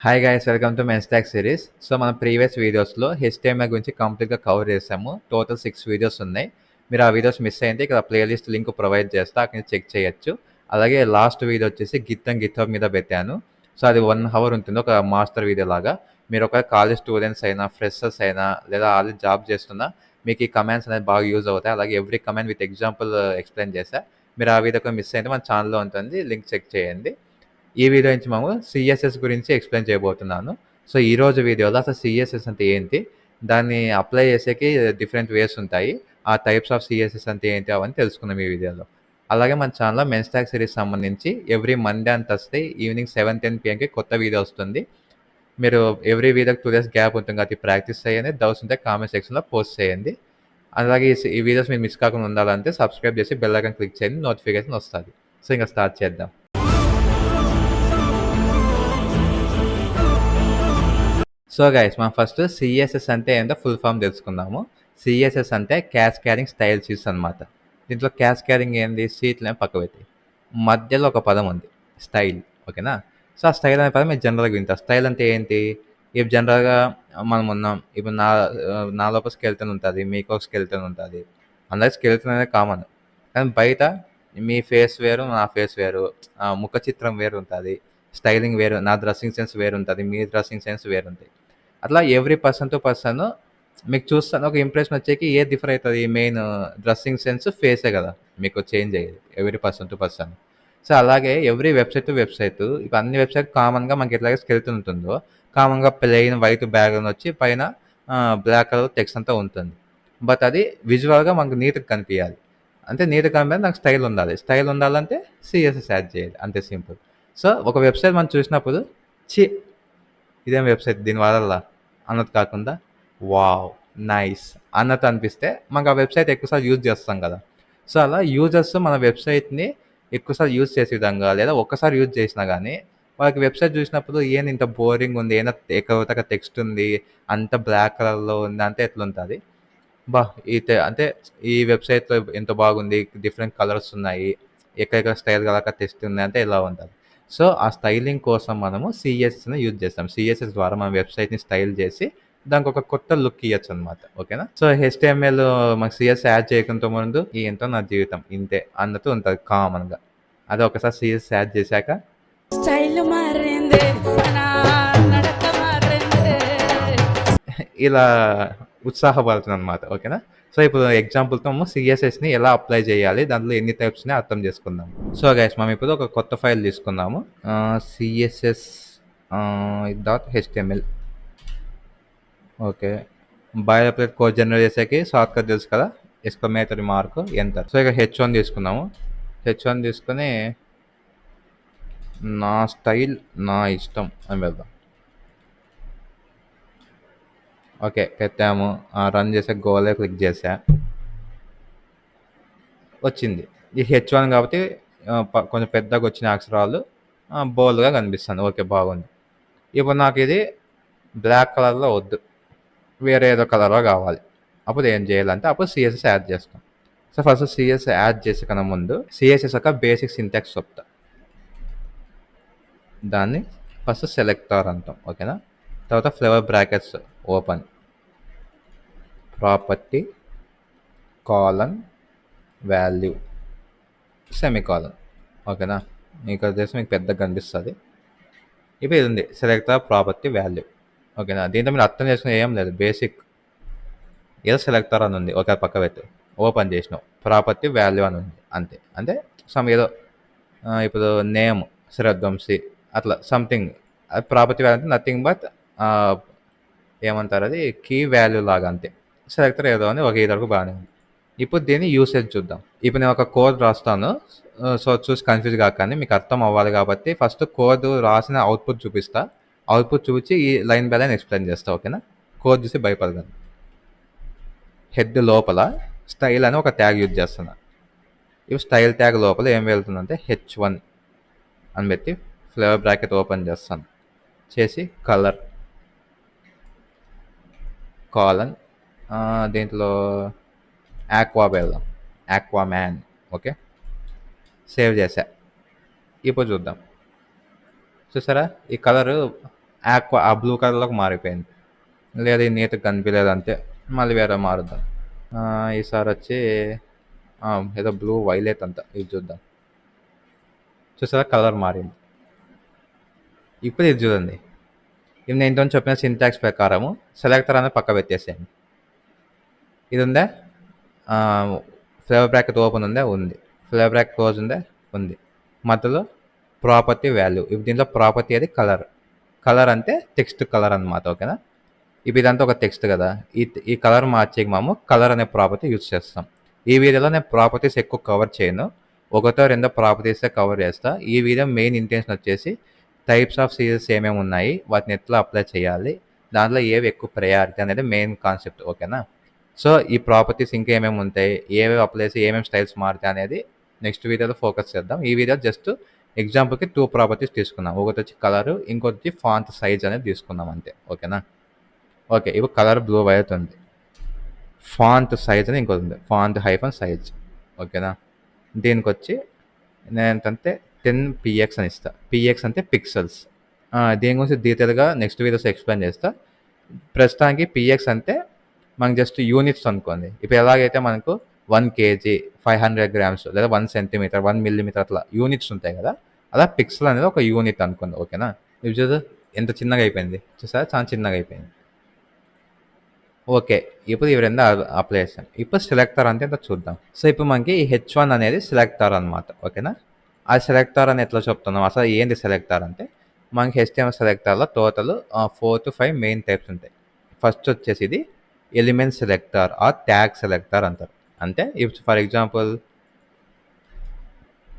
Hi guys, welcome to men stock series. So మన previous వీడియోస్లో HTML గురించి కంప్లీట్గా కవర్ చేసాము. టోటల్ 6 వీడియోస్ ఉన్నాయి. మీరు ఆ వీడియోస్ మిస్ అయింటే ఇక్కడ ప్లేలిస్ట్ లింక్ ప్రొవైడ్ చేస్తా, అక్కడ నుంచి చెక్ చేయొచ్చు. అలాగే లాస్ట్ వీడియో వచ్చేసి గిత్ అండ్ గిథబ్ మీద పెట్టాను. సో అది 1 hour ఉంటుంది, ఒక మాస్టర్ వీడియో లాగా. మీరు ఒక కాలేజ్ స్టూడెంట్స్ అయినా, ఫ్రెషర్స్ అయినా, లేదా ఆల్రెడీ జాబ్ చేస్తున్నా మీకు ఈ కమాండ్స్ అనేది బాగా యూజ్ అవుతాయి. అలాగే every command with example explain చేశా. మీరు ఆ వీడియో మిస్ అయితే మన ఛానల్లో ఉంటుంది, లింక్ చెక్ చేయండి. ఈ వీడియో నుంచి మనము సిఎస్ఎస్ గురించి ఎక్స్ప్లెయిన్ చేయబోతున్నాను. సో ఈరోజు వీడియోలో అసలు సిఎస్ఎస్ అంటే ఏంటి, దాన్ని అప్లై చేసేకి డిఫరెంట్ వేస్ ఉంటాయి, ఆ టైప్స్ ఆఫ్ సిఎస్ఎస్ అంటే ఏంటి అవన్నీ తెలుసుకుందాం ఈ వీడియోలో. అలాగే మన ఛానల్లో మెన్ స్టాక్ సిరీస్ సంబంధించి every Monday and Thursday evening 7-10 PMకి కొత్త వీడియో వస్తుంది. మీరు ఎవ్రీ వీడియోకి 2 days గ్యాప్ ఉంటుంది కాబట్టి ప్రాక్టీస్ చేయండి. డౌట్స్ ఉంటే కామెంట్ సెక్షన్లో పోస్ట్ చేయండి. అలాగే ఈ వీడియోస్ మీరు మిస్ కాకుండా ఉండాలంటే సబ్స్క్రైబ్ చేసి బెల్ ఐకాన్ క్లిక్ చేయండి, నోటిఫికేషన్ వస్తుంది. సో ఇంకా స్టార్ట్ చేద్దాం. సో గైస్, మనం ఫస్ట్ సిఎస్ఎస్ అంటే ఏంటో ఫుల్ ఫామ్ తెలుసుకుందాము. సిఎస్ఎస్ అంటే క్యాస్కేడింగ్ స్టైల్ షీట్స్ అనమాట. దీంట్లో క్యాస్కేడింగ్ ఏంది, షీట్లనే పక్క పెట్టి మధ్యలో ఒక పదం ఉంది, స్టైల్. ఓకేనా? సో ఆ స్టైల్ అనే పదం మీరు జనరల్గా వింటారు. స్టైల్ అంటే ఏంటి? ఇప్పుడు జనరల్గా మనం ఉన్నాం, ఇప్పుడు నా లోపల స్కెల్టన్ ఉంటుంది, మీకు ఒక స్కెల్టన్ ఉంటుంది, అందరికి స్కెల్టన్ అనేది కామన్. కానీ బయట మీ ఫేస్ వేరు, నా ఫేస్ వేరు, ముఖ చిత్రం వేరు ఉంటుంది, స్టైలింగ్ వేరు, నా డ్రెస్సింగ్ సెన్స్ వేరు ఉంటుంది, మీ డ్రెస్సింగ్ సెన్స్ వేరు ఉంటుంది. అట్లా ఎవ్రీ పర్సన్ టు పర్సన్ మీకు చూస్తాను ఒక ఇంప్రెషన్ వచ్చేకి ఏ డిఫర్ అవుతుంది, మెయిన్ డ్రెస్సింగ్ సెన్స్ ఫేసే కదా మీకు చేంజ్ అయ్యేది every person to person. So అలాగే ఎవ్రీ వెబ్సైట్ టు వెబ్సైట్, ఇప్పుడు అన్ని వెబ్సైట్ కామన్గా మనకి ఎట్లాగే స్కెల్టన్ ఉంటుందో, కామన్గా ప్లెయిన్ వైట్ బ్యాక్గ్రౌండ్ వచ్చి పైన బ్లాక్ కలర్ టెక్స్ట్ అంతా ఉంటుంది. బట్ అది విజువల్గా మనకు నీట్గా కనిపించాలి. అంటే నీట్గా కనిపించాలి, నాకు స్టైల్ ఉండాలి. స్టైల్ ఉండాలంటే సిఎస్ఎస్ యాడ్ చేయాలి, అంతే సింపుల్. సో ఒక వెబ్సైట్ మనం చూసినప్పుడు చి ఇదేం వెబ్సైట్ దీని వాడాలా అన్నది కాకుండా వావ్ నైస్ అన్నట్టు అనిపిస్తే మనకు ఆ వెబ్సైట్ ఎక్కువసార్లు యూజ్ చేస్తాం కదా. సో అలా యూజర్స్ మన వెబ్సైట్ని ఎక్కువసార్లు యూజ్ చేసే విధంగా, లేదా ఒక్కసారి యూజ్ చేసినా కానీ వాళ్ళకి వెబ్సైట్ చూసినప్పుడు ఏంది ఇంత బోరింగ్ ఉంది, ఏదో ఎక్కడ టెక్స్ట్ ఉంది, అంత బ్లాక్ కలర్లో ఉంది అంటే ఎట్లుంటుంది. బా అంటే ఈ వెబ్సైట్లో ఎంత బాగుంది, డిఫరెంట్ కలర్స్ ఉన్నాయి, ఎక్కడెక్కడ స్టైల్ కలక టెస్ట్ ఉంది అంటే ఇలా ఉంటుంది. సో ఆ స్టైలింగ్ కోసం మనము సిఎస్ఎస్ని యూజ్ చేస్తాం. సిఎస్ఎస్ ద్వారా మన వెబ్సైట్ని స్టైల్ చేసి దానికి ఒక కొత్త లుక్ ఇవ్వచ్చు అనమాట. ఓకేనా? సో హెచ్టిఎంఎల్ మనకు సిఎస్ యాడ్ చేయకుండా ముందు ఈ ఎంతో నా జీవితం ఇంతే అన్నట్టు ఉంటుంది కామన్గా. అదే ఒకసారి సిఎస్ యాడ్ చేశాక స్టైల్ మారింది, ఇలా ఉత్సాహపడుతుంది అనమాట. ఓకేనా? సో ఇప్పుడు ఎగ్జాంపుల్తో సిఎస్ఎస్ని ఎలా అప్లై చేయాలి, దాంట్లో ఎన్ని టైప్స్ని అర్థం చేసుకుందాం. సో గైస్, మనం ఇప్పుడు ఒక కొత్త ఫైల్ తీసుకుందాము. CSS .html. Okay, boilerplate code generate చేసేకి షార్ట్ కట్ తెలుసు కదా, ఎక్స్క్లమేటరీ మార్క్ ఎంటర్. సో ఇక H1 తీసుకుందాము. H1 తీసుకుని నా స్టైల్ నా ఇష్టం అని వెళ్దాం. ఓకే పెట్టాము, రన్ చేసే గోలే క్లిక్ చేసా, వచ్చింది. ఈ H1 కాబట్టి కొంచెం పెద్దగా వచ్చిన అక్షరాలు బోల్డ్గా కనిపిస్తుంది. ఓకే బాగుంది. ఇప్పుడు నాకు ఇది బ్లాక్ కలర్లో వద్దు, వేరే ఏదో కలర్లో కావాలి. అప్పుడు ఏం చేయాలంటే అప్పుడు సిఎస్ఎస్ యాడ్ చేస్తాం. సో ఫస్ట్ సిఎస్ యాడ్ చేసే కన్నా ముందు సిఎస్ఎస్ యొక్క బేసిక్ సింటాక్స్ చెప్తా. దాన్ని ఫస్ట్ సెలెక్టర్ అంటాం. ఓకేనా? తర్వాత flavour brackets open, property colon value semicolon. ఓకేనా? మీకు వచ్చేసి మీకు పెద్దగా కనిపిస్తుంది. ఇప్పుడు ఇది ఉంది సెలెక్టర్ ప్రాపర్టీ వాల్యూ. ఓకేనా? దీంట్లో మీరు అర్థం చేసుకుని ఏం లేదు, బేసిక్ ఏదో సెలెక్టర్ అని ఉంది, ఒక పక్క పెట్టి ఓపెన్ చేసినావు, ప్రాపర్టీ వాల్యూ అని ఉంది, అంతే. అంటే సమ్ ఏదో ఇప్పుడు నేమ్ శ్రద్ధంసి అట్లా సంథింగ్, అది ప్రాపర్టీ వాల్యూ అంటే నథింగ్ బట్ ఏమంటారు, అది కీ వాల్యూ లాగా, అంతే. సెలెక్టర్ ఏదో అని ఒక ఇది వరకు బాగానే ఉంది. ఇప్పుడు దీన్ని యూసేజ్ చూద్దాం. ఇప్పుడు నేను ఒక కోడ్ రాస్తాను, సో చూసి కన్ఫ్యూజ్ కాకండి, మీకు అర్థం అవ్వాలి కాబట్టి ఫస్ట్ కోడ్ రాసిన అవుట్పుట్ చూపిస్తా, అవుట్పుట్ చూపించి ఈ లైన్ బై లైన్ ఎక్స్ప్లెయిన్ చేస్తా. ఓకేనా? కోడ్ చూసి భయపడకండి. హెడ్ లోపల స్టైల్ అని ఒక ట్యాగ్ యూజ్ చేస్తున్నా. ఇప్పుడు స్టైల్ ట్యాగ్ లోపల ఏం వెళ్తుందంటే H1 అని పెట్టి ఫ్లేవర్ బ్రాకెట్ ఓపెన్ చేస్తాను, చేసి కలర్ కాలన్, దీంట్లో ఆక్వా వెళ్దాం, ఆక్వా మ్యాన్. ఓకే, సేవ్ చేసా. ఇప్పుడు చూద్దాం. చూసారా ఈ కలరు ఆక్వా ఆ బ్లూ కలర్లోకి మారిపోయింది. లేదు ఈ నీట్గా కనిపించలేదు అంతే, మళ్ళీ వేరే మారుద్దాం. ఈసారి వచ్చి ఏదో బ్లూ వైలెట్ అంత, ఇది చూద్దాం. చూసారా కలర్ మారింది. ఇప్పుడు ఇది చూడండి, ఇది నేను ఇంతకుముందు చెప్పిన సింటాక్స్ ప్రకారము సెలెక్టర్ అనేది పక్క పెట్టేసేయండి. ఇది ఉందా, ఫ్లేవర్ బ్రాకెట్ ఓపెన్ ఉందా, ఉంది. ఫ్లేవర్ బ్రాకెట్ క్లోజ్ ఉందా, ఉంది. మధ్యలో ప్రాపర్టీ వాల్యూ, ఇప్పుడు దీంట్లో ప్రాపర్టీ అది కలర్. కలర్ అంటే టెక్స్ట్ కలర్ అనమాట, ఓకేనా. ఇప్పుడు ఇదంతా ఒక టెక్స్ట్ కదా, ఈ కలర్ మార్చేకి మేము కలర్ అనే ప్రాపర్టీ యూజ్ చేస్తాం. ఈ వీడియోలో నేను ప్రాపర్టీస్ ఎక్కువ కవర్ చేయను, ఒకటో రెండో ప్రాపర్టీసే కవర్ చేస్తా. ఈ వీడియో మెయిన్ ఇంటెన్షన్ వచ్చేసి టైప్స్ ఆఫ్ సీరియల్స్ ఏమేమి ఉన్నాయి, వాటిని ఎట్లా అప్లై చేయాలి, దాంట్లో ఏవి ఎక్కువ ప్రయారిటీ అనేది మెయిన్ కాన్సెప్ట్, ఓకేనా. సో ఈ ప్రాపర్టీస్ ఇంకా ఏమేమి ఉంటాయి, ఏవేవి అప్లై చేసి ఏమేమి స్టైల్స్ మారుతాయి అనేది నెక్స్ట్ వీడియోలో ఫోకస్ చేద్దాం. ఈ వీడియో జస్ట్ ఎగ్జాంపుల్కి 2 ప్రాపర్టీస్ తీసుకున్నాం, ఒకటి వచ్చి కలరు, ఇంకొకటి వచ్చి ఫాంట్ సైజ్ అనేది తీసుకున్నాం అంతే, ఓకేనా. ఓకే, ఇప్పుడు కలర్ బ్లూ వైట్ ఉంది. ఫాంట్ సైజ్ అని ఇంకోటి ఉంది, ఫాంట్ హైఫన్ సైజ్, ఓకేనా. దీనికి వచ్చి నేను ఎంతంటే 10px అని ఇస్తా. px అంటే పిక్సెల్స్. దీని గురించి డీటెయిల్గా నెక్స్ట్ వీడియోస్ ఎక్స్ప్లెయిన్ చేస్తా. ప్రస్తుతానికి px అంటే మనకి జస్ట్ యూనిట్స్ అనుకోండి. ఇప్పుడు ఎలాగైతే మనకు 1 kg 500 grams లేదా 1 centimeter 1 millimeter అట్లా యూనిట్స్ ఉంటాయి కదా, అలా పిక్సెల్ అనేది ఒక యూనిట్ అనుకోండి, ఓకేనా. ఇప్పుడు చూడు ఎంత చిన్నగా అయిపోయింది, చూసారా, చాలా చిన్నగా అయిపోయింది. ఓకే, ఇప్పుడు ఇవి రెండు అప్లై చేసాం. ఇప్పుడు సెలెక్టర్ అంటే ఏంటో చూద్దాం. సో ఇప్పుడు మనకి ఈ H1 అనేది సెలెక్టర్ అనమాట, ఓకేనా. ఆ సెలెక్టర్ అని ఎట్లా చెప్తున్నాం, అసలు ఏంటి సెలెక్టర్ అంటే, మనకి HTML సెలెక్టర్లో టోటల్ 4 to 5 మెయిన్ టైప్స్ ఉంటాయి. ఫస్ట్ వచ్చేసి ఇది element selector or tag selector అంటారు. అంటే ఇప్పుడు ఫర్ ఎగ్జాంపుల్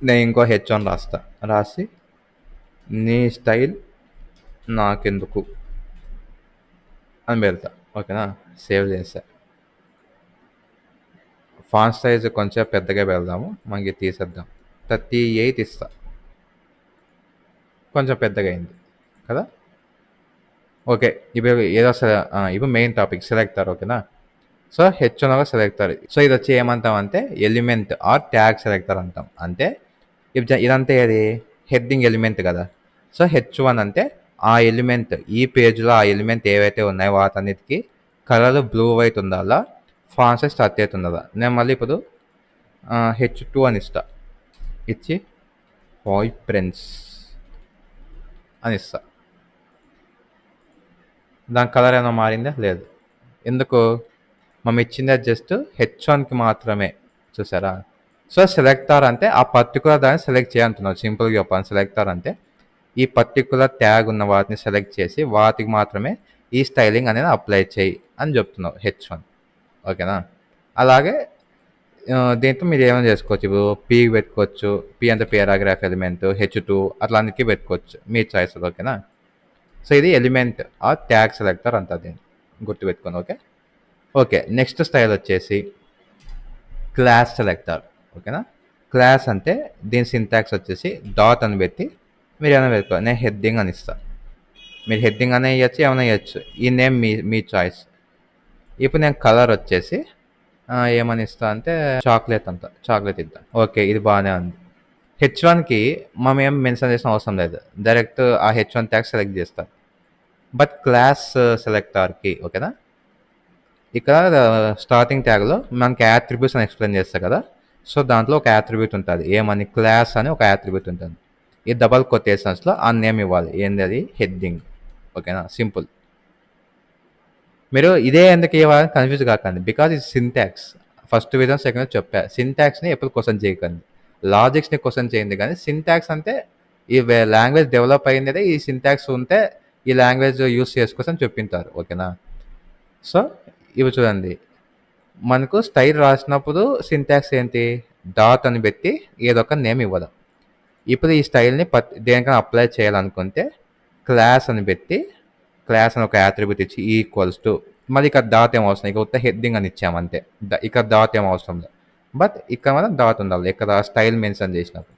నేను ఇంకో H1 రాసి నీ స్టైల్ నాకెందుకు అని పెడతా, ఓకేనా. సేవ్ చేస్తా. ఫాంట్ సైజ్ కొంచెం పెద్దగా పెడదాము, మనకి తీసేద్దాం. 38 ఇస్తా, కొంచెం పెద్దగా అయింది కదా. ఓకే, ఇప్పుడు ఏదో ఇప్పుడు మెయిన్ టాపిక్ సెలెక్టర్, ఓకేనా. So H1 selector. సో ఇది వచ్చి ఏమంటామంటే ఎలిమెంట్ ఆర్ ట్యాగ్ సెలెక్టర్ అంటాం. అంటే ఇదంతా ఏది హెడ్డింగ్ ఎలిమెంట్ కదా. సో H1 అంటే ఆ ఎలిమెంట్, ఈ పేజ్లో ఆ ఎలిమెంట్ ఏవైతే ఉన్నాయో వాటన్నిటికీ కలర్ బ్లూ వైట్ ఉండాలా, ఫాంట్ సైజ్ 38 ఉండాలా. నేను మళ్ళీ ఇప్పుడు H2 అని ఇస్తా, ఇచ్చి బాయ్ ఫ్రెండ్స్ అని ఇస్తా. దాని కలర్ ఏమైనా మారిందా, లేదు. ఎందుకు, మనం ఇచ్చిందే జస్ట్ H1కి మాత్రమే, చూసారా. సో సెలెక్టర్ అంటే ఆ పర్టికులర్ దాన్ని సెలెక్ట్ చేయాలంటున్నావు, సింపుల్గా చెప్పాను. సెలెక్టర్ అంటే ఈ పర్టికులర్ ట్యాగ్ ఉన్న వాటిని సెలెక్ట్ చేసి వాటికి మాత్రమే ఈ స్టైలింగ్ అనేది అప్లై చేయి అని చెప్తున్నావు H1, ఓకేనా. అలాగే దీంతో మీరు ఏమైనా చేసుకోవచ్చు. ఇప్పుడు పీ పెట్టుకోవచ్చు, పీ అంటే పేరాగ్రాఫ్ ఎలిమెంట్, H2 అట్లా అన్నిటికీ పెట్టుకోవచ్చు, మీ చాయిస్, ఓకేనా. సో ఇది ఎలిమెంట్ ఆ ట్యాగ్ సెలెక్టర్ అంటారు, దీన్ని గుర్తుపెట్టుకోండి, ఓకే. ఓకే, నెక్స్ట్ స్టైల్ వచ్చేసి క్లాస్ సెలెక్టర్, ఓకేనా. క్లాస్ అంటే దీని సింటాక్స్ వచ్చేసి డాట్ అని పెట్టి మీరు ఏమైనా పెట్టుకోవాలి. నేను హెడ్డింగ్ అని ఇస్తాను, మీరు హెడ్డింగ్ అనే ఇవ్వచ్చు, ఏమైనా ఇవ్వచ్చు. ఈ నేమ్ మీ చాయిస్. ఇప్పుడు నేను కలర్ వచ్చేసి ఏమని ఇస్తా అంటే చాక్లెట్ ఇద్దాం. ఓకే, ఇది బాగానే ఉంది. H1కి మనం ఏం మెన్షన్ చేసిన అవసరం లేదు, డైరెక్ట్ ఆ H1 ట్యాగ్ సెలెక్ట్ చేస్తాం. బట్ క్లాస్ సెలెక్టర్కి, ఓకేనా, ఇక్కడ స్టార్టింగ్ ట్యాగ్లో మనకి యాట్రిబ్యూట్స్ అని ఎక్స్ప్లెయిన్ చేస్తాం కదా. సో దాంట్లో ఒక యాట్రిబ్యూట్ ఉంటుంది, ఏమని క్లాస్ అని ఒక యాట్రిబ్యూట్ ఉంటుంది. ఈ డబల్ కొటేషన్స్లో ఆ నేమ్ ఇవ్వాలి, ఏంది అది, హెడ్డింగ్, ఓకేనా. సింపుల్. మీరు ఇదే ఎందుకు ఇవ్వాలని కన్ఫ్యూజ్ కాకండి, బికాజ్ ఇది సింటాక్స్. ఫస్ట్ విధం సెకండ్ చెప్పా, సింటాక్స్ని ఎప్పుడు క్వశ్చన్ చేయకండి, లాజిక్స్ని క్వశ్చన్ చేయండి. కానీ సింటాక్స్ అంటే ఈ లాంగ్వేజ్ డెవలప్ అయిందే ఈ సింటాక్స్ ఉంటే ఈ లాంగ్వేజ్ యూస్ చేసుకోసం చెప్పింటారు, ఓకేనా. సో ఇవి చూడండి, మనకు స్టైల్ రాసినప్పుడు సింటాక్స్ ఏంటి, డాట్ అని పెట్టి ఏదో ఒక నేమ్ ఇవ్వడం. ఇప్పుడు ఈ స్టైల్ని దేనికైనా అప్లై చేయాలనుకుంటే క్లాస్ అని పెట్టి, క్లాస్ అని ఒక యాట్రిబ్యూట్ ఇచ్చి ఈక్వల్స్ టు, మళ్ళీ ఇక్కడ డాట్ ఏం అవసరం, ఇక ఉత్త హెడ్డింగ్ అని ఇచ్చామంతే, ఇక్కడ డాట్ ఏం అవసరం లేదు. బట్ ఇక్కడ మనం డాట్ ఉండాలి, ఇక్కడ స్టైల్ మెన్షన్ చేసినప్పుడు.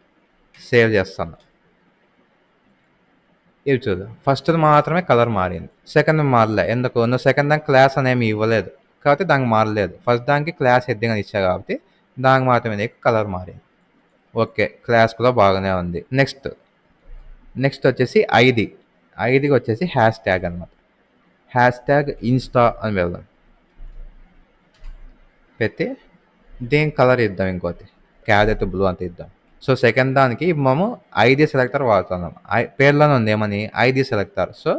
సేవ్ చేస్తాను. ఇవి చూడు, ఫస్ట్ మాత్రమే కలర్ మారింది, సెకండ్ మారలే. ఎందుకు, నువ్వు సెకండ్ దానికి క్లాస్ అనేమి ఇవ్వలేదు కాబట్టి దానికి మారలేదు. ఫస్ట్ దానికి క్లాస్ హెడ్డింగ్ అని ఇచ్చా కాబట్టి దానికి మాత్రమే కలర్ మారింది. ఓకే, క్లాస్ కూడా బాగానే ఉంది. నెక్స్ట్ వచ్చేసి ఐదుకి వచ్చేసి హ్యాష్ ట్యాగ్ అనమాట. హ్యాష్ ట్యాగ్ ఇన్స్టా అని వెళ్దాం, పెట్టి దీని కలర్ ఇద్దాం ఇంకోటి, క్యారెట్ బ్లూ అంత ఇద్దాం. సో సెకండ్ దానికి మేము ఐడి సెలెక్టర్ వాడుతున్నాం. పేర్లోనే ఉంది ఏమని, ID selector. So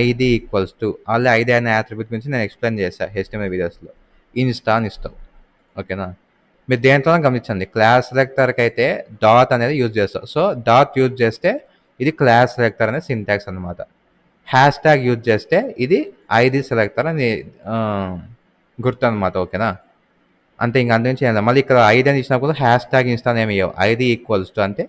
ID equals to already ID అనే యాట్రిబ్యూట్ గురించి నేను ఎక్స్ప్లెయిన్ చేశాను HTML వీడియోస్లో. ఇన్స్టా అని ఇస్తాం. ఓకేనా, మీరు దేంట్లోనే గమనించండి, క్లాస్ సెలెక్టర్కి అయితే డాట్ అనేది యూజ్ చేస్తాం. సో డాట్ యూజ్ చేస్తే ఇది క్లాస్ సెలెక్టర్ అనే సింటాక్స్ అనమాట. హ్యాష్ ట్యాగ్ యూజ్ చేస్తే ఇది ఐడి సెలెక్టర్ అని గుర్తు అనమాట. ఓకేనా, అంతే, ఇంకా అంతకుమించి ఏం లేదు. మళ్ళీ ఇక్కడ ఐడి అని ఇచ్చినప్పుడు హ్యాష్ ట్యాగ్ ఇన్స్టా ఏమి ఇవ్వవు, ఐడి ఈక్వల్స్ టు అంటే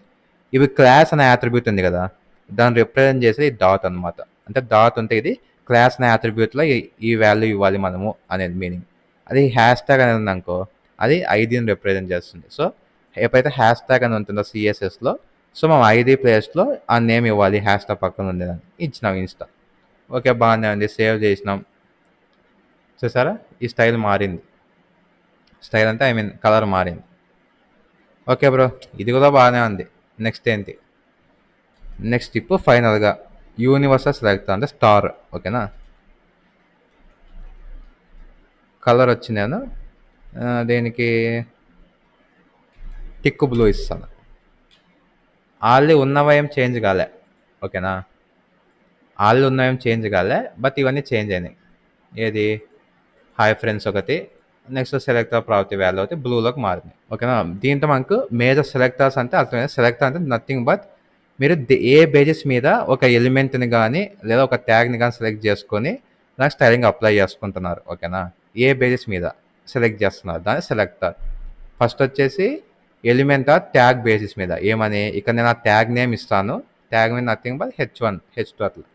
ఇవి క్లాస్ అనే యాట్రిబ్యూట్ ఉంది కదా, దాన్ని రిప్రజెంట్ చేసేది డాట్ అనమాట. అంటే డాట్ ఉంటే ఇది క్లాస్ అనే యాట్రిబ్యూట్లో ఈ వాల్యూ ఇవ్వాలి మనము అనేది మీనింగ్. అది హ్యాష్ ట్యాగ్ అనేది ఉందనుకో, అది ఐడిని రిప్రజెంట్ చేస్తుంది. సో ఎప్పుడైతే హ్యాష్ ట్యాగ్ అని ఉంటుందో CSSలో, సో మనం ఐడి ప్లేస్లో ఆ నేమ్ ఇవ్వాలి, హ్యాష్ ట్యాగ్ పక్కన ఉండేదాన్ని ఇచ్చినాం ఇన్స్టా. ఓకే, బాగానే ఉంది, సేవ్ చేసినాం. చూసారా, ఈ స్టైల్ మారింది. స్టైల్ అంటే కలర్ మారింది. ఓకే బ్రో, ఇది కూడా బాగానే ఉంది. నెక్స్ట్ ఏంటి, నెక్స్ట్ ఇప్పుడు ఫైనల్గా యూనివర్సల్ సెలెక్ట్ అంటే స్టార్. ఓకేనా, కలర్ వచ్చి నేను దీనికి టిక్ బ్లూ ఇస్తాను. ఆల్రెడీ ఉన్నవేం చేంజ్ కాలే. ఓకేనా, ఆల్రెడీ ఉన్నవేం చేంజ్ కాలే, బట్ ఇవన్నీ చేంజ్ అయినాయి. ఏది, హాయ్ ఫ్రెండ్స్ ఒకటి, నెక్స్ట్ సెలెక్టర్ ప్రాపర్టీ వాల్యూ అయితే బ్లూలోకి మారింది. ఓకేనా, దీంతో మనకు మేజర్ సెలెక్టర్స్ అంటే అర్థమైంది. సెలెక్టర్ అంటే నథింగ్ బట్ మీరు ఏ బేసిస్ మీద ఒక ఎలిమెంట్ని కానీ లేదా ఒక ట్యాగ్ని కానీ సెలెక్ట్ చేసుకొని దానికి స్టైలింగ్ అప్లై చేసుకుంటున్నారు. ఓకేనా, ఏ బేసిస్ మీద సెలెక్ట్ చేస్తున్నారు దాన్ని సెలెక్టర్. ఫస్ట్ వచ్చేసి ఎలిమెంట్ ఆ ట్యాగ్ బేసిస్ మీద ఏమని, ఇక్కడ నేను ఆ ట్యాగ్ నేమ్ ఇస్తాను, ట్యాగ్ మీద నథింగ్ బట్ H1 H2 అట్లా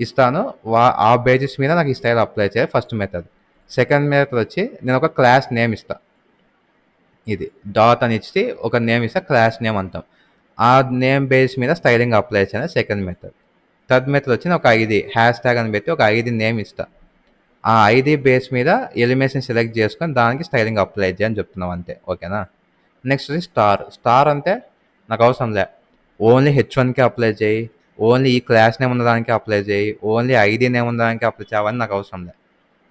ఇస్తాను. ఆ బేసిస్ మీద నాకు ఈ స్టైల్ అప్లై చేయాలి, ఫస్ట్ మెథడ్. సెకండ్ మెథడ్ వచ్చి నేను ఒక క్లాస్ నేమ్ ఇస్తాను, ఇది డాట్ అని ఇచ్చి ఒక నేమ్ ఇస్తా, క్లాస్ నేమ్ అంటాం. ఆ నేమ్ బేస్ మీద స్టైలింగ్ అప్లై చేయాలి, సెకండ్ మెథడ్. థర్డ్ మెథడ్ వచ్చి ఒక ఐడి హ్యాష్ ట్యాగ్ అని పెట్టి ఒక ఐడి నేమ్ ఇస్తా, ఆ ఐడి బేస్ మీద ఎలిమెంట్స్ని సెలెక్ట్ చేసుకొని దానికి స్టైలింగ్ అప్లై చేయని చెప్తున్నాం అంతే. ఓకేనా, నెక్స్ట్ వచ్చి స్టార్. స్టార్ అంటే నాకు అవసరం లే, ఓన్లీ H1కి అప్లై చేయి, ఓన్లీ ఈ క్లాస్ నేమ్ ఉన్న దానికి అప్లై చేయి, ఓన్లీ ఐడి నేమ్ ఉన్న దానికి అప్లై చేయవని నాకు అవసరం లే,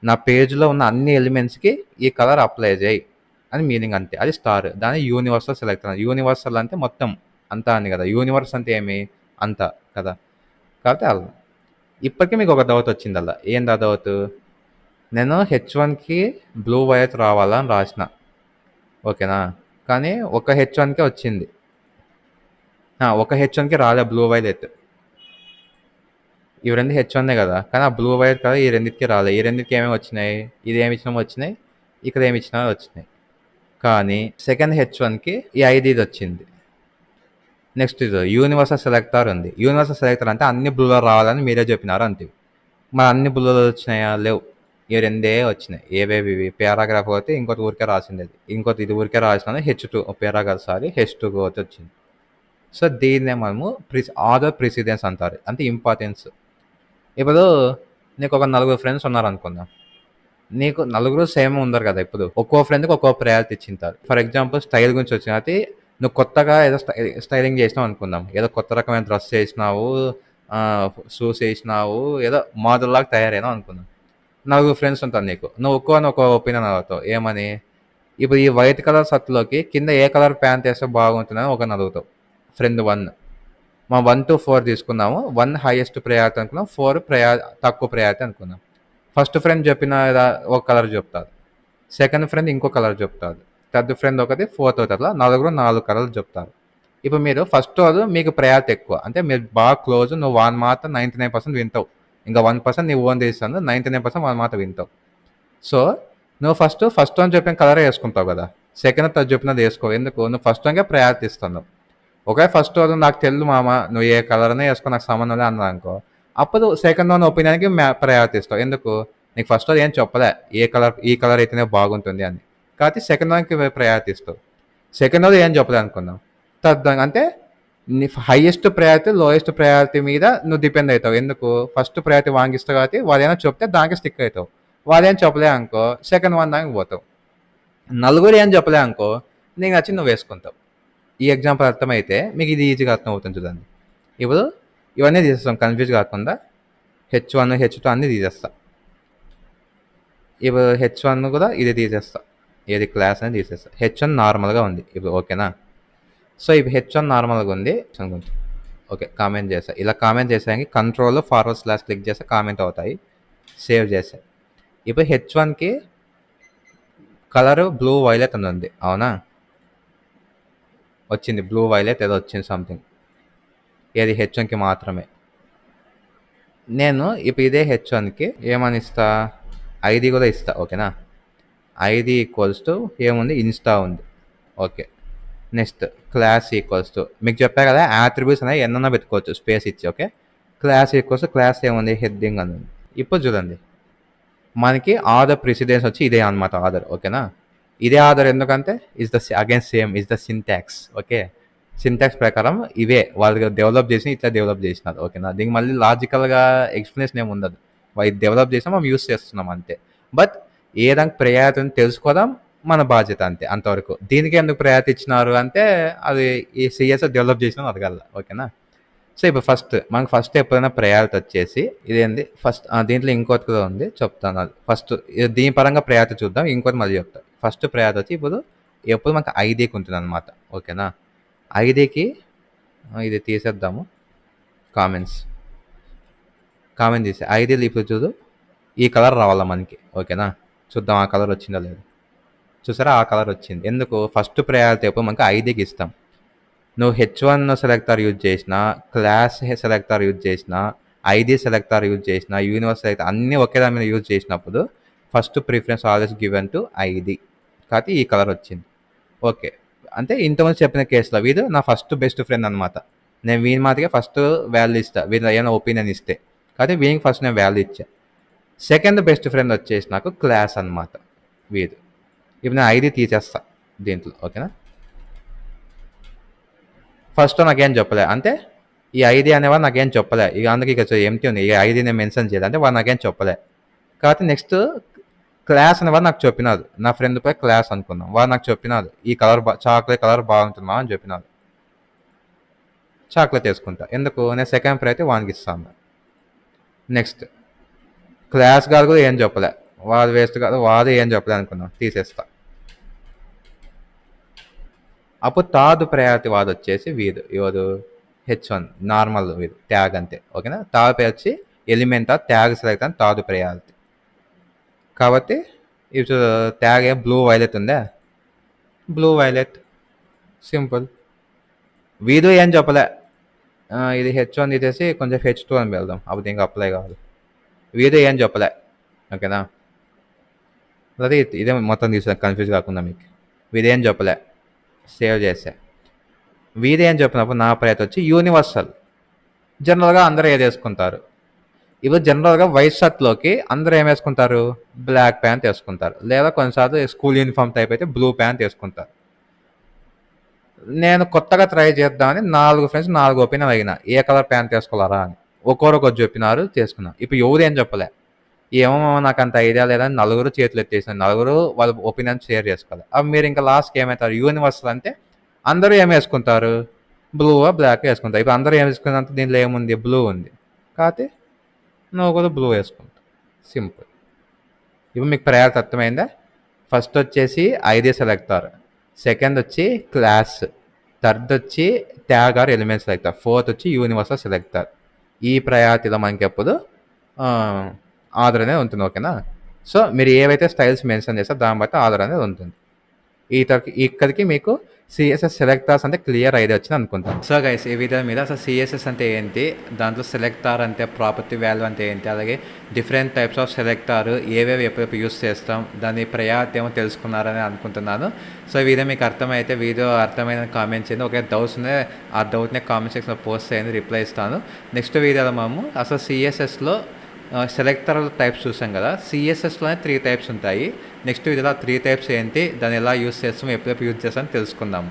నా పేజ్లో ఉన్న అన్ని ఎలిమెంట్స్కి ఈ కలర్ అప్లై చేయి అని మీనింగ్ అంతే. అది స్టార్. దాన్ని యూనివర్సల్ సెలెక్ట్. యూనివర్సల్ అంటే మొత్తం అంతా అని కదా, యూనివర్స్ అంటే ఏమి అంతా కదా, కాబట్టి అలా. ఇప్పటికీ మీకు ఒక డౌట్ వచ్చింది అలా, ఏంది ఆ డౌట్, నేను H1కి బ్లూ వైట్ రావాలా అని రాసిన. ఓకేనా, కానీ ఒక H1కే వచ్చింది, ఒక H1కి రాలే బ్లూ వైలెట్. ఇవి రెండు H1 కదా, కానీ ఆ బ్లూ వైట్ కదా, ఈ రెండింటికి రాలే. ఈ రెండింటికి ఏమేమి వచ్చినాయి, ఇది ఏమి ఇచ్చినా వచ్చినాయి, ఇక్కడ ఏమి ఇచ్చినా వచ్చినాయి. కానీ సెకండ్ H1కి ఈ ఐడిది వచ్చింది. నెక్స్ట్ ఇది యూనివర్సల్ సెలెక్టర్ ఉంది. యూనివర్సల్ సెలెక్టర్ అంటే అన్ని బ్లూలో రావాలని మీరే చెప్పినారు అంతే. మరి అన్ని బ్లూలో వచ్చినాయా, లేవు. ఈ రెండే వచ్చినాయి. ఏవేవి, పారాగ్రాఫ్ అయితే ఇంకోటి ఊరికే రాసిండేది, ఇంకోటి ఇది ఊరికే రాసినాను H2 పారాగ్రాఫ్, సారీ H2 అయితే వచ్చింది. సో దీన్నే మనము ఆర్డర్ ప్రిసిడెన్స్ అంటారు, అంటే ఇంపార్టెన్స్. ఇప్పుడు నీకు ఒక నలుగురు ఫ్రెండ్స్ ఉన్నారు అనుకుందాం, నీకు నలుగురు సేమ్ ఉండరు కదా, ఇప్పుడు ఒక్కో ఫ్రెండ్కి ఒక్కో ప్రయారిటీ ఇచ్చింటారు. ఫర్ ఎగ్జాంపుల్ స్టైల్ గురించి వచ్చినది, నువ్వు కొత్తగా ఏదో స్టైలింగ్ చేసినావు అనుకుందాం, ఏదో కొత్త రకమైన డ్రెస్ చేసినావు, షూస్ వేసినావు, ఏదో మోడల్ లాగా తయారైనావు అనుకుందాం. నలుగురు ఫ్రెండ్స్ ఉంటారు నీకు, నువ్వు ఒక్కో ఒపీనియన్ అవుతావు. ఏమని, ఇప్పుడు ఈ వైట్ కలర్ షర్ట్లోకి కింద ఏ కలర్ ప్యాంట్ వేస్తే బాగుంటుందని ఒక అడుగుతావు. ఫ్రెండ్ 1 మా 1 to 4 తీసుకుందాము. 1 హైయెస్ట్ ప్రయారిటీ అనుకున్నాం, 4 తక్కువ ప్రయారిటీ అనుకున్నాం. ఫస్ట్ ఫ్రెండ్ చెప్పిన ఒక కలర్ చెప్తారు, సెకండ్ ఫ్రెండ్ ఇంకో కలర్ చెప్తారు, థర్డ్ ఫ్రెండ్ ఒకటి, ఫోర్త్ ఒకటి, అట్లా నలుగురు 4 కలర్లు చెప్తారు. ఇప్పుడు మీరు ఫస్ట్ రోజు మీకు ప్రయారిటీ ఎక్కువ, అంటే మీరు బాగా క్లోజ్, నువ్వు 1 మాత్రం 99% వింటావు, ఇంకా 1% నీ ఓన్ తీస్తాను, 99% 1 మాత్రం వింటావు. సో నువ్వు ఫస్ట్ అని చెప్పిన కలరే వేసుకుంటావు కదా, సెకండ్ థర్డ్ చెప్పినది వేసుకో. ఎందుకు, నువ్వు ఫస్ట్ వన్కే ప్రయారిటీ ఇస్తున్నావు. ఒకే ఫస్ట్ రోజు నాకు తెలుసు మామ, నువ్వు ఏ కలర్నే వేసుకో, నాకు సంబంధం లేదు అన్నా అనుకో, అప్పుడు సెకండ్ వన్ ఒపీనియన్కి ప్రయారిటీ ఇస్తావు. ఎందుకు, నీకు ఫస్ట్ రోజు ఏం చెప్పలే ఈ కలర్ అయితేనే బాగుంటుంది అని, కాబట్టి సెకండ్ వన్కి ప్రయారిటీ ఇస్తావు. సెకండ్ రోజు ఏం చెప్పలే అనుకుందాం, థర్డ్ వన్ అంటే నీ హైయెస్ట్ ప్రయారిటీ లోయెస్ట్ ప్రయారిటీ మీద నువ్వు డిపెండ్ అవుతావు. ఎందుకు, ఫస్ట్ ప్రయారిటీ వాంగిస్తావు కాబట్టి వాళ్ళు ఏమైనా చెప్తే దానికి స్టిక్ అవుతావు. వాళ్ళు ఏం చెప్పలే అనుకో, సెకండ్ వన్ దానికి పోతావు. నలుగురు ఏం చెప్పలే అనుకో, నీకు నచ్చి నువ్వు వేసుకుంటావు. ఈ ఎగ్జాంపుల్ అర్థమైతే మీకు ఇది ఈజీగా అర్థమవుతుంది చూడండి. ఇప్పుడు ఇవన్నీ తీసేస్తాం కన్ఫ్యూజ్ కాకుండా. H1, H2 అన్నీ తీసేస్తా. ఇప్పుడు H1 కూడా ఇది తీసేస్తా. ఏది క్లాస్ అని తీసేస్తా. H1 నార్మల్గా ఉంది ఇప్పుడు, ఓకేనా. సో ఇప్పుడు H1 నార్మల్గా ఉంది. ఓకే, కామెంట్ చేస్తా. ఇలా కామెంట్ చేసాక కంట్రోల్ // క్లిక్ చేస్తే కామెంట్ అవుతాయి. సేవ్ చేసా. ఇప్పుడు H1కి కలర్ బ్లూ వైలెట్ అని ఉంది, అవునా. వచ్చింది బ్లూ వైలెట్ ఏదో వచ్చింది సంథింగ్. ఏది H1కి మాత్రమే. నేను ఇప్పుడు ఇదే H1కి ఏమని ఇస్తా, ఐడి కూడా ఇస్తా, ఓకేనా. ఐడి ఈక్వల్స్ టు ఏముంది, ఇన్స్టా ఉంది, okay. Next class equals to, మీకు చెప్పా కదా యాట్రిబ్యూట్స్ అనేవి ఎన్నన్నా పెట్టుకోవచ్చు స్పేస్ ఇచ్చి, ఓకే. క్లాస్ ఈక్వల్స్ క్లాస్ ఏముంది, హెడ్డింగ్ అని ఉంది. ఇప్పుడు చూడండి మనకి ఆర్డర్ ప్రెసిడెన్స్ వచ్చి ఇదే అనమాట ఆర్డర్, ఓకేనా. ఇదే ఆర్డర్ ఎందుకంటే again same is the syntax, okay. Syntax ప్రకారం ఇవే వాళ్ళు డెవలప్ చేసి ఇట్లా డెవలప్ చేసినారు, ఓకేనా. దీనికి మళ్ళీ లాజికల్గా ఎక్స్ప్లెనేషన్ ఏమి ఉండదు. వాళ్ళు డెవలప్ చేసినా మనం యూస్ చేస్తున్నాం అంతే. బట్ ఏ దానికి ప్రయారిటీ తెలుసుకోవడం మన బాధ్యత అంతే, అంతవరకు. దీనికి ఎందుకు ప్రయారిటీ ఇచ్చినారు అంటే అది ఈ సిఎస్ డెవలప్ చేసిన అడగాల, ఓకేనా. సో ఇప్పుడు మనకు ఫస్ట్ ఎప్పుడైనా ప్రయారిటీ వచ్చేసి ఇదేంది ఫస్ట్, దీంట్లో ఇంకోటి కూడా ఉంది చెప్తాను. అది ఫస్ట్ దీని పరంగా ప్రయారిటీ చూద్దాం, ఇంకోటి మళ్ళీ చెప్తాను. ఫస్ట్ ప్రయారిటీ వచ్చి ఇప్పుడు ఎప్పుడు మనకు ఐడీకి ఉంటుంది అనమాట, ఓకేనా. ఐడీకి ఇది తీసేద్దాము, కామెంట్ తీసే ఐడీలు ఇప్పుడు చూడు ఈ కలర్ రావాలా మనకి, ఓకేనా. చూద్దాం ఆ కలర్ వచ్చిందో లేదు. చూసారా, ఆ కలర్ వచ్చింది. ఎందుకు, ఫస్ట్ ప్రయారిటీ ఎప్పుడు మనకి ఐడీకి ఇస్తాం. నువ్వు H1 సెలెక్టర్ యూజ్ చేసినా, క్లాస్ సెలెక్టర్ యూజ్ చేసినా, ఐడి సెలెక్టర్ యూజ్ చేసినా, యూనివర్స్ సెలెక్టర్ అన్నీ ఒకే దాని మీద యూజ్ చేసినప్పుడు first preference always given to ID. కాబట్టి ఈ కలర్ వచ్చింది, ఓకే. అంటే ఇంతకుముందు చెప్పిన కేసులో వీడు నా ఫస్ట్ బెస్ట్ ఫ్రెండ్ అనమాట. నేను వీని మాదిరిగా ఫస్ట్ వాల్యూ ఇస్తా, వీళ్ళు ఏమైనా ఒపీనియన్ ఇస్తే. కాబట్టి వీనికి ఫస్ట్ నేను వాల్యూ ఇచ్చా. సెకండ్ బెస్ట్ ఫ్రెండ్ వచ్చేసి నాకు క్లాస్ అనమాట వీడు. ఇప్పుడు నేను ఐడి తీసేస్తా దీంట్లో, ఓకేనా. ఫస్ట్ నాకేం చెప్పలే, అంటే ఈ ఐడి అనేవాడు నాకేం చెప్పలే. ఇక అందుకే ఇక ఎంటీ ఉంది, ఈ ఐడి నేను మెన్షన్ చేయలేదు అంటే వాడు నాకేం చెప్పలే. కాబట్టి నెక్స్ట్ క్లాస్ అనేవాడు నాకు చెప్పినాడు. నా ఫ్రెండ్ పై క్లాస్ అనుకున్నాం, వాడు నాకు చెప్పినాడు ఈ కలర్ చాక్లెట్ కలర్ బాగుంటుందా అని చెప్పినాడు. చాక్లెట్ వేసుకుంటా, ఎందుకు, నేను సెకండ్ ప్రయారిటీ వానికి ఇస్తాను. నెక్స్ట్ క్లాస్ గారు కూడా ఏం చెప్పలే, వాడు వేస్ట్ కాదు, వాడు ఏం చెప్పలే అనుకున్నాం, తీసేస్తా. అప్పుడు థర్డ్ ప్రయారిటీ వాడు వచ్చేసి వీడు ఎవరు, H1 నార్మల్ వీడు ట్యాగ్ అంతే, ఓకేనా. థర్డ్ పేరు వచ్చి ఎలిమెంట్ ఆఫ్ ట్యాగ్ సెలెక్ట్ అని థర్డ్ ప్రయారిటీ. కాబట్టి ఇప్పుడు ట్యాగ్ ఏం బ్లూ వైలెట్ ఉందా, బ్లూ వైలెట్, సింపుల్. వీడు ఏం చెప్పలే, ఇది H1 తీసేసి కొంచెం H2 అని వెళ్దాం, అప్పుడు ఇంకా అప్లై కావాలి. వీడు ఏం చెప్పలే, ఓకేనా. అదే ఇదే మొత్తం తీసుకున్నా కన్ఫ్యూజ్ కాకుండా మీకు. వీడేం చెప్పలే, సేవ్ చేసా. వీడేం చెప్పినప్పుడు నా ప్రయత్నం వచ్చి యూనివర్సల్. జనరల్గా అందరూ ఏది వేసుకుంటారు, ఇప్పుడు జనరల్గా వైట్ షర్ట్లోకి అందరూ ఏం వేసుకుంటారు, బ్లాక్ ప్యాంట్ వేసుకుంటారు, లేదా కొన్నిసార్లు స్కూల్ యూనిఫామ్ టైప్ అయితే బ్లూ ప్యాంట్ వేసుకుంటారు. నేను కొత్తగా ట్రై చేద్దామని 4 ఫ్రెండ్స్ 4 ఒపీనియన్ అడిగిన, ఏ కలర్ ప్యాంట్ వేసుకోవాలరా అని. ఒక్కొక్కరు చెప్పినారు, చేసుకున్నా. ఇప్పుడు ఎవరు ఏం చెప్పలే, ఏమో నాకు అంత ఐడియా లేదని నలుగురు చేతులు ఎత్తేసిన, నలుగురు వాళ్ళ ఒపీనియన్ షేర్ చేసుకోవాలి. అవి మీరు ఇంకా లాస్ట్కి ఏమవుతారు, యూనివర్సల్ అంటే అందరూ ఏం వేసుకుంటారు, బ్లూ బ్లాక్ వేసుకుంటారు. ఇప్పుడు అందరూ ఏం వేసుకున్నంత దీంట్లో ఏముంది, బ్లూ ఉంది. కాబట్టి నువ్వు కూడా బ్లూ వేసుకుంటావు, సింపుల్. ఇప్పుడు మీకు ప్రయారిటీ అర్థమైందా. ఫస్ట్ వచ్చేసి ఐడి సెలెక్టర్, సెకండ్ వచ్చి క్లాస్, థర్డ్ వచ్చి tag are element selector, fourth వచ్చి యూనివర్సల్ సెలెక్టర్. ఈ ప్రయారిటీలో మనకి ఎప్పుడు ఆర్డర్ అనేది ఉంటుంది, ఓకేనా. సో మీరు ఏవైతే స్టైల్స్ మెన్షన్ చేస్తారో దాన్ని బట్టి ఆర్డర్ అనేది ఉంటుంది. ఇక్కడికి మీకు సిఎస్ఎస్ సెలెక్టర్స్ అంటే క్లియర్ ఐడియా వచ్చింది అనుకుంటాను. సో గైస్, ఈ వీడియో మీద అసలు సిఎస్ఎస్ అంటే ఏంటి, దాంట్లో సెలెక్టార్ అంటే ప్రాపర్టీ వాల్యూ అంటే ఏంటి, అలాగే డిఫరెంట్ టైప్స్ ఆఫ్ సెలెక్టార్ ఏవేవి ఎప్పుడెప్పుడు యూస్ చేస్తాం, దాని ప్రయారిటీ ఏమో తెలుసుకున్నారని అనుకుంటున్నాను. సో ఈ వీడియో మీకు అర్థమైతే వీడియో అర్థమైన కామెంట్ చేయండి. ఒకే డౌట్స్ ఉన్నాయి, ఆ డౌట్ని కామెంట్ సెక్షన్లో పోస్ట్ చేయండి, రిప్లై ఇస్తాను. నెక్స్ట్ వీడియోలో మేము అసలు సిఎస్ఎస్లో సెలెక్టర్ టైప్స్ చూసాం కదా, సిఎస్ఎస్లోనే 3 టైప్స్ ఉంటాయి. నెక్స్ట్ వీడియోలో 3 టైప్స్ ఏంటి, దాన్ని ఎలా యూస్ చేస్తాం, ఎప్పుడెప్పుడు యూజ్ చేస్తామని తెలుసుకుందాం.